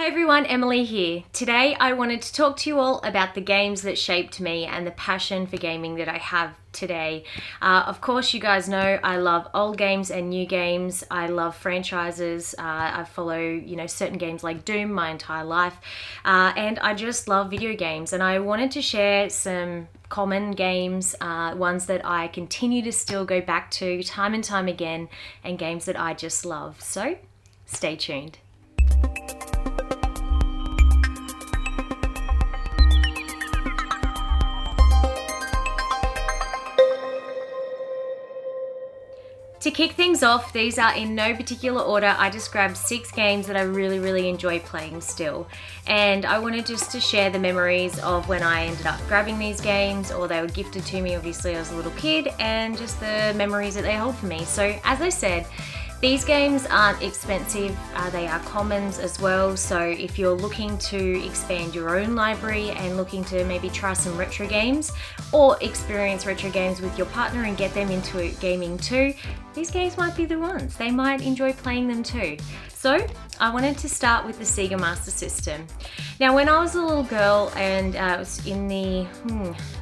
everyone, Emily here. Today I wanted to talk to you all about the games that shaped me and the passion for gaming that I have today. Of course, you guys know I love old games and new games. I love franchises. I follow, certain games like Doom my entire life. And I just love video games. And I wanted to share some common games, ones that I continue to still go back to time and time again, and games that I just love. So, stay tuned. To kick things off, these are in no particular order. I just grabbed 6 games that I really enjoy playing still. And I wanted just to share the memories of when I ended up grabbing these games, or they were gifted to me obviously as a little kid, and just the memories that they hold for me. So as I said, these games aren't expensive, they are commons as well, so if you're looking to expand your own library and looking to maybe try some retro games or experience retro games with your partner and get them into gaming too, these games might be the ones. They might enjoy playing them too. So I wanted to start with the Sega Master System. Now when I was a little girl, and it was in the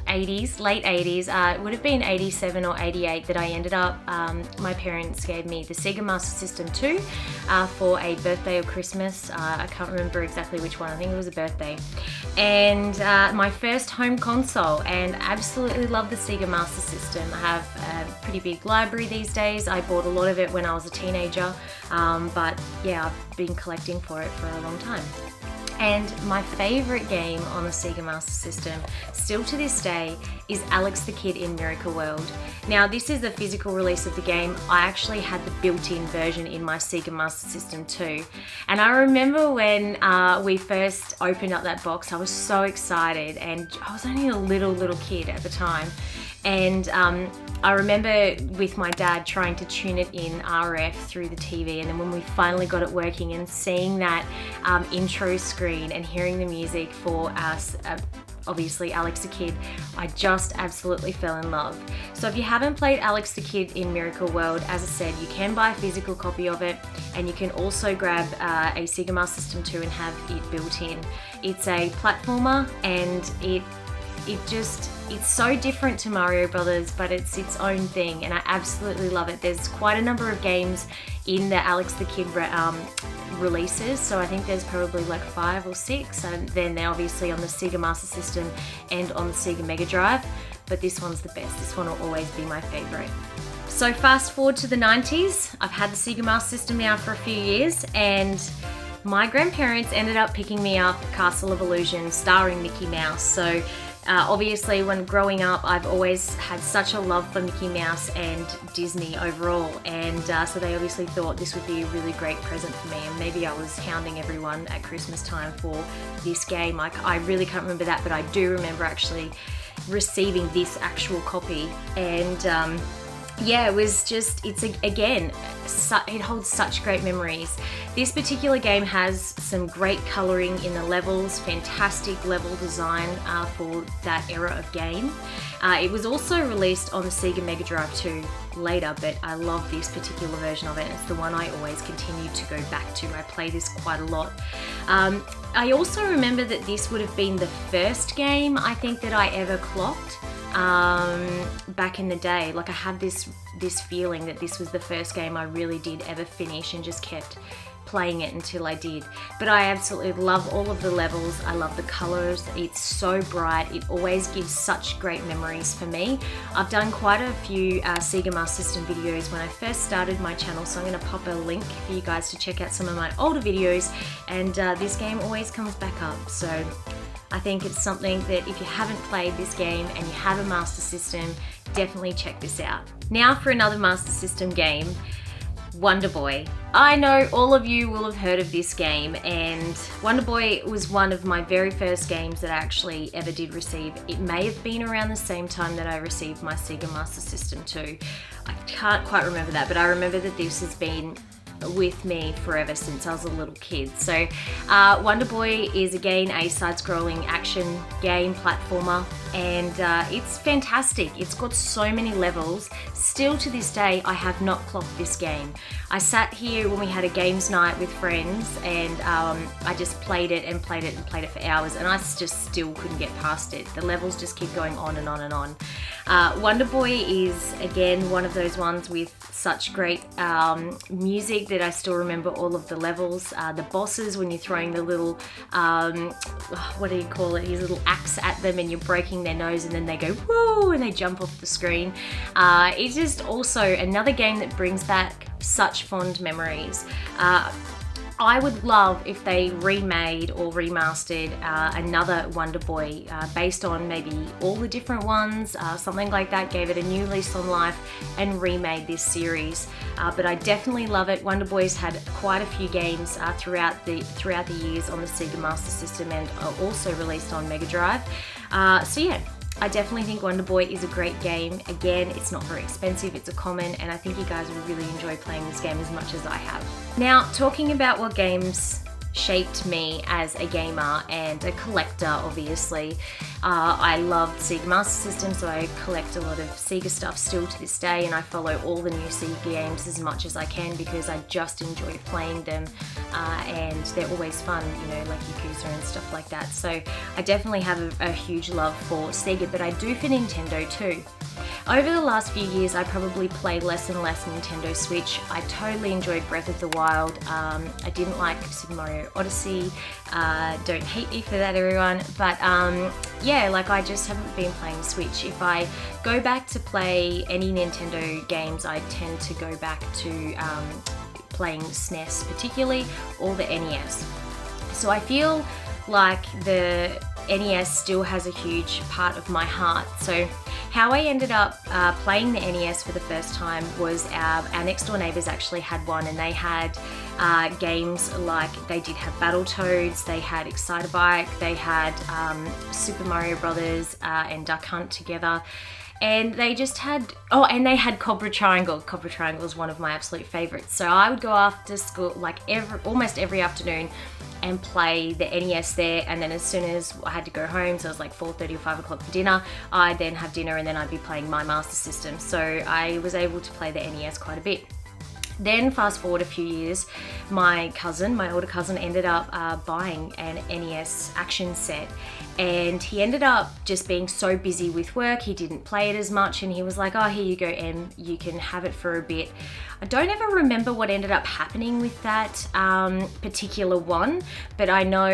80s, late 80s, it would have been 87 or 88 that I ended up, my parents gave me the Sega Master System 2 for a birthday or Christmas. I can't remember exactly which one, I think it was a birthday. And my first home console, and absolutely love the Sega Master System. I have a pretty big library these days. I bought a lot of it when I was a teenager, but yeah, I've been collecting for it for a long time. And my favorite game on the Sega Master System, still to this day, is Alex the Kid in Miracle World. Now this is a physical release of the game. I actually had the built-in version in my Sega Master System too. And I remember when we first opened up that box, I was so excited, and I was only a little kid at the time. And I remember with my dad trying to tune it in RF through the TV, and then when we finally got it working and seeing that intro screen and hearing the music for us, obviously Alex the Kid, I just absolutely fell in love. So if you haven't played Alex the Kid in Miracle World, as I said, you can buy a physical copy of it, and you can also grab a Sega Master System 2 and have it built in. It's a platformer, and it's so different to Mario Brothers, but it's its own thing, and I absolutely love it. There's quite a number of games in the Alex the Kid releases, so I think there's probably like 5 or 6, and then they're obviously on the Sega Master System and on the Sega Mega Drive, but this one's the best. This one will always be my favorite. So fast forward to the 90s, I've had the Sega Master System now for a few years, and my grandparents ended up picking me up Castle of Illusion starring Mickey Mouse. So obviously when growing up, I've always had such a love for Mickey Mouse and Disney overall, and so they obviously thought this would be a really great present for me, and maybe I was hounding everyone at Christmas time for this game. I really can't remember that, but I do remember actually receiving this actual copy, and yeah, it was just, it holds such great memories. This particular game has some great colouring in the levels, fantastic level design for that era of game. It was also released on the Sega Mega Drive 2 later, but I love this particular version of it, and it's the one I always continue to go back to. I play this quite a lot. I also remember that this would have been the first game I think that I ever clocked. Back in the day, like I have this feeling that this was the first game I really did ever finish and just kept playing it until I did. But I absolutely love all of the levels. I love the colors. It's so bright. It always gives such great memories for me. I've done quite a few Sega Master System videos when I first started my channel, so I'm going to pop a link for you guys to check out some of my older videos, and this game always comes back up. So I think it's something that if you haven't played this game and you have a Master System, definitely check this out. Now for another Master System game, Wonderboy. I know all of you will have heard of this game, and Wonderboy was one of my very first games that I actually ever did receive. It may have been around the same time that I received my Sega Master System 2. I can't quite remember that, but I remember that this has been with me forever since I was a little kid. So Wonderboy is again a side-scrolling action game platformer, and it's fantastic. It's got so many levels. Still to this day, I have not clocked this game. I sat here when we had a games night with friends, and I just played it and played it and played it for hours, and I just still couldn't get past it. The levels just keep going on and on and on. Wonderboy is again one of those ones with such great music that I still remember all of the levels. The bosses, when you're throwing the little, what do you call it, his little axe at them and you're breaking their nose and then they go whoa and they jump off the screen. It's just also another game that brings back such fond memories. I would love if they remade or remastered another Wonderboy based on maybe all the different ones, something like that, gave it a new lease on life and remade this series. But I definitely love it. Wonderboy's had quite a few games throughout the years on the Sega Master System, and also released on Mega Drive. So yeah, I definitely think Wonderboy is a great game. Again, it's not very expensive, it's a common, and I think you guys will really enjoy playing this game as much as I have. Now, talking about what games shaped me as a gamer and a collector, obviously. I loved Sega Master System, so I collect a lot of Sega stuff still to this day, and I follow all the new Sega games as much as I can because I just enjoy playing them, and they're always fun, you know, like Yakuza and stuff like that. So I definitely have a huge love for Sega, but I do for Nintendo too. Over the last few years, I probably played less and less Nintendo Switch. I totally enjoyed Breath of the Wild. I didn't like Super Mario Odyssey. Don't hate me for that, everyone. But yeah, like I just haven't been playing Switch. If I go back to play any Nintendo games, I tend to go back to playing SNES particularly, or the NES. So I feel like the NES still has a huge part of my heart. So how I ended up playing the NES for the first time was our next door neighbours actually had one, and they had games like, they did have Battletoads, they had Excitebike, they had Super Mario Brothers and Duck Hunt together. And they just had, oh, and they had Cobra Triangle. Cobra Triangle is one of my absolute favorites. So I would go after school, like almost every afternoon, and play the NES there, and then as soon as I had to go home, so it was like 4:30 or 5 o'clock for dinner, I'd then have dinner and then I'd be playing my Master System. So I was able to play the NES quite a bit. Then fast forward a few years, my older cousin ended up buying an NES action set, and he ended up just being so busy with work, he didn't play it as much, and he was like, oh, here you go, Em, you can have it for a bit. I don't ever remember what ended up happening with that particular one, but I know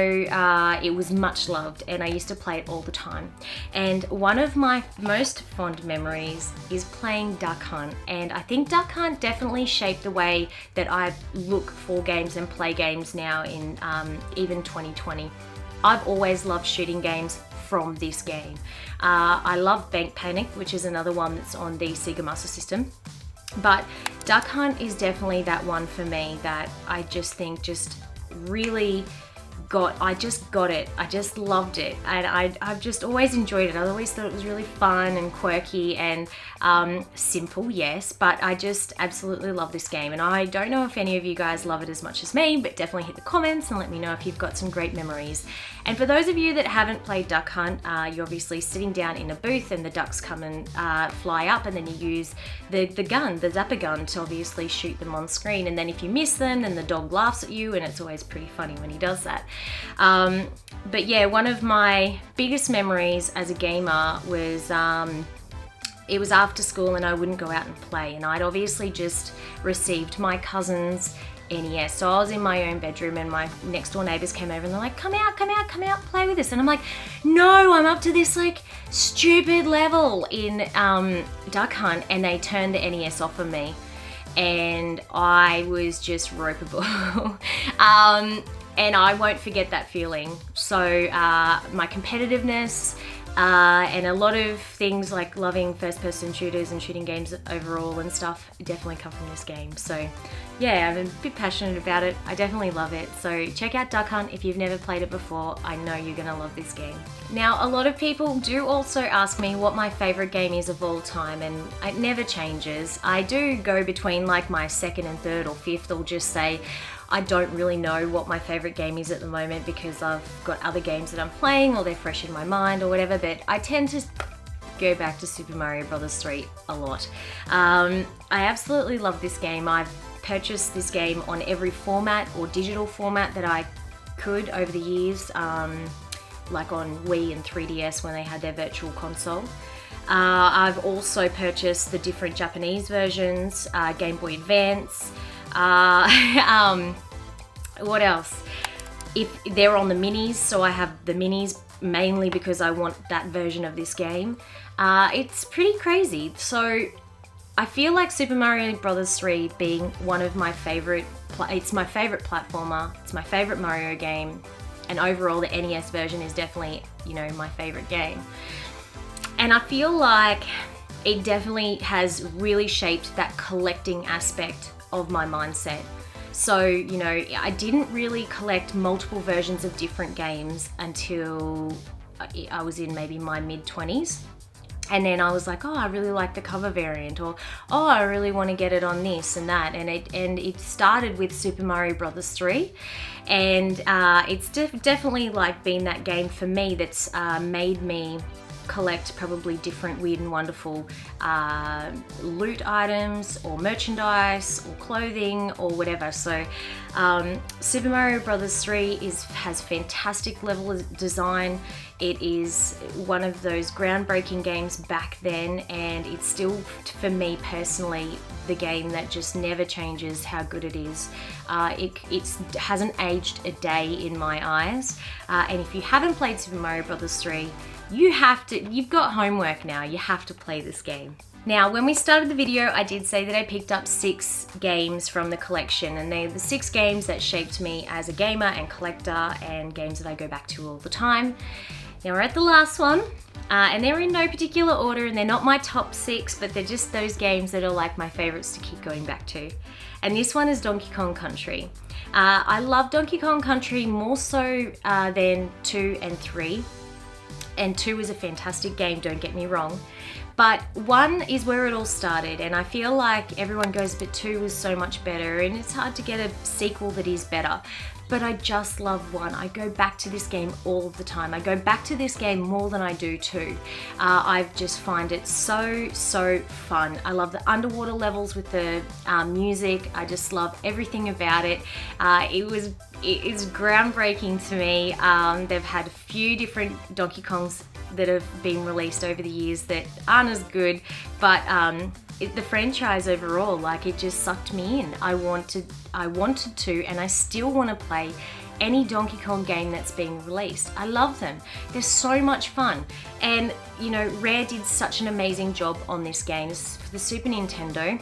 it was much loved and I used to play it all the time. And one of my most fond memories is playing Duck Hunt, and I think Duck Hunt definitely shaped the way that I look for games and play games now in even 2020. I've always loved shooting games from this game. I love Bank Panic, which is another one that's on the Sega Master System. But Duck Hunt is definitely that one for me that I just think just really I just got it. I just loved it, and I've just always enjoyed it. I always thought it was really fun and quirky and simple, yes, but I just absolutely love this game, and I don't know if any of you guys love it as much as me, but definitely hit the comments and let me know if you've got some great memories. And for those of you that haven't played Duck Hunt, you're obviously sitting down in a booth and the ducks come and fly up, and then you use the gun, the zapper gun, to obviously shoot them on screen, and then if you miss them, then the dog laughs at you, and it's always pretty funny when he does that. But yeah, one of my biggest memories as a gamer was it was after school and I wouldn't go out and play, and I'd obviously just received my cousin's NES. So I was in my own bedroom and my next door neighbors came over and they're like, come out, play with us. And I'm like, no, I'm up to this like stupid level in Duck Hunt, and they turned the NES off of me and I was just ropeable. And I won't forget that feeling. So my competitiveness And a lot of things like loving first-person shooters and shooting games overall and stuff definitely come from this game. So yeah, I'm a bit passionate about it. I definitely love it. So check out Duck Hunt if you've never played it before. I know you're gonna love this game. Now, a lot of people do also ask me what my favorite game is of all time, and it never changes. I do go between like my second and third or fifth, or just say I don't really know what my favorite game is at the moment because I've got other games that I'm playing or they're fresh in my mind or whatever, but I tend to go back to Super Mario Bros. 3 a lot. I absolutely love this game. I've purchased this game on every format or digital format that I could over the years, like on Wii and 3DS when they had their virtual console. I've also purchased the different Japanese versions, Game Boy Advance. What else? If they're on the minis, so I have the minis mainly because I want that version of this game. It's pretty crazy. So I feel like Super Mario Bros. 3 being one of my favorite, it's my favorite platformer, it's my favorite Mario game, and overall the NES version is definitely, you know, my favorite game. And I feel like it definitely has really shaped that collecting aspect of my mindset. So, you know, I didn't really collect multiple versions of different games until I was in maybe my mid-20s. And then I was like, oh, I really like the cover variant, or oh, I really want to get it on this and that. And it started with Super Mario Bros. 3. And it's definitely like been that game for me that's made me collect probably different weird and wonderful loot items or merchandise or clothing or whatever. So Super Mario Bros. 3 has fantastic level of design. It is one of those groundbreaking games back then, and it's still, for me personally, the game that just never changes how good it is. It hasn't aged a day in my eyes. And if you haven't played Super Mario Bros. 3, you've got homework now. You have to play this game. Now, when we started the video, I did say that I picked up 6 games from the collection, and they're the 6 games that shaped me as a gamer and collector, and games that I go back to all the time. Now we're at the last one, and they're in no particular order, and they're not my top 6, but they're just those games that are like my favorites to keep going back to. And this one is Donkey Kong Country. I love Donkey Kong Country more so than 2 and 3. And 2 is a fantastic game, don't get me wrong. But 1 is where it all started, and I feel like everyone goes, but 2 was so much better, and it's hard to get a sequel that is better. But I just love 1. I go back to this game all of the time. I go back to this game more than I do 2. I just find it so fun. I love the underwater levels with the music. I just love everything about it. It is groundbreaking to me. They've had a few different Donkey Kongs that have been released over the years that aren't as good, but the franchise overall, like, it just sucked me in. I wanted to, and I still want to play any Donkey Kong game that's being released. I love them. They're so much fun. And, you know, Rare did such an amazing job on this game. This is for the Super Nintendo.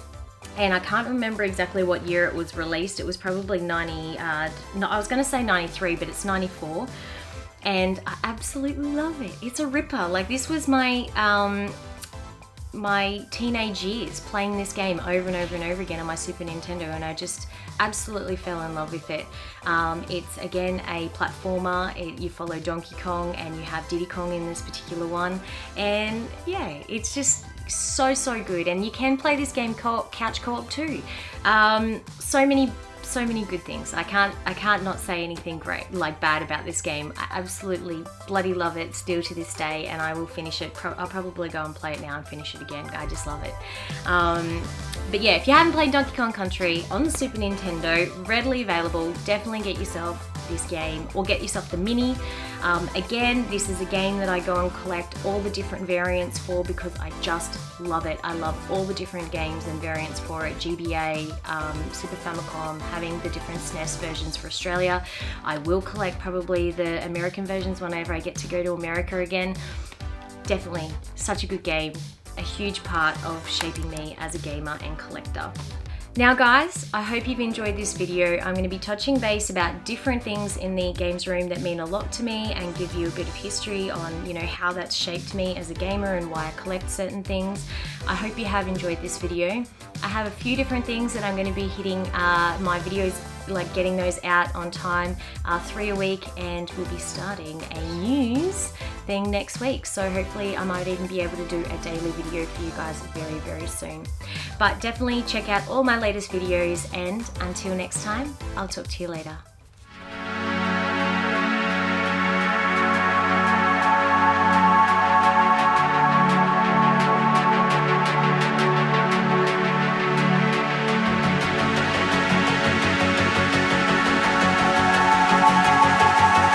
And I can't remember exactly what year it was released. It was probably I was going to say 93, but it's 94. And I absolutely love it. It's a ripper. Like, this was my teenage years playing this game over and over and over again on my Super Nintendo, and I just absolutely fell in love with it. It's again a platformer. You follow Donkey Kong and you have Diddy Kong in this particular one, and yeah, it's just so good. And you can play this game couch co-op too. So many good things. I can't not say anything bad about this game. I absolutely bloody love it still to this day, and I will finish it. I'll probably go and play it now and finish it again. I just love it. But yeah, if you haven't played Donkey Kong Country on the Super Nintendo, readily available, definitely get yourself this game, or get yourself the mini. Again, this is a game that I go and collect all the different variants for because I just love it. I love all the different games and variants for it. GBA, Super Famicom, having the different SNES versions for Australia. I will collect probably the American versions whenever I get to go to America again. Definitely such a good game. A huge part of shaping me as a gamer and collector. Now guys, I hope you've enjoyed this video. I'm going to be touching base about different things in the games room that mean a lot to me and give you a bit of history on, you know, how that's shaped me as a gamer and why I collect certain things. I hope you have enjoyed this video. I have a few different things that I'm going to be hitting my videos, like getting those out on time, 3 a week, and we'll be starting a news thing next week. So hopefully I might even be able to do a daily video for you guys very, very soon. But definitely check out all my latest videos, and until next time, I'll talk to you later.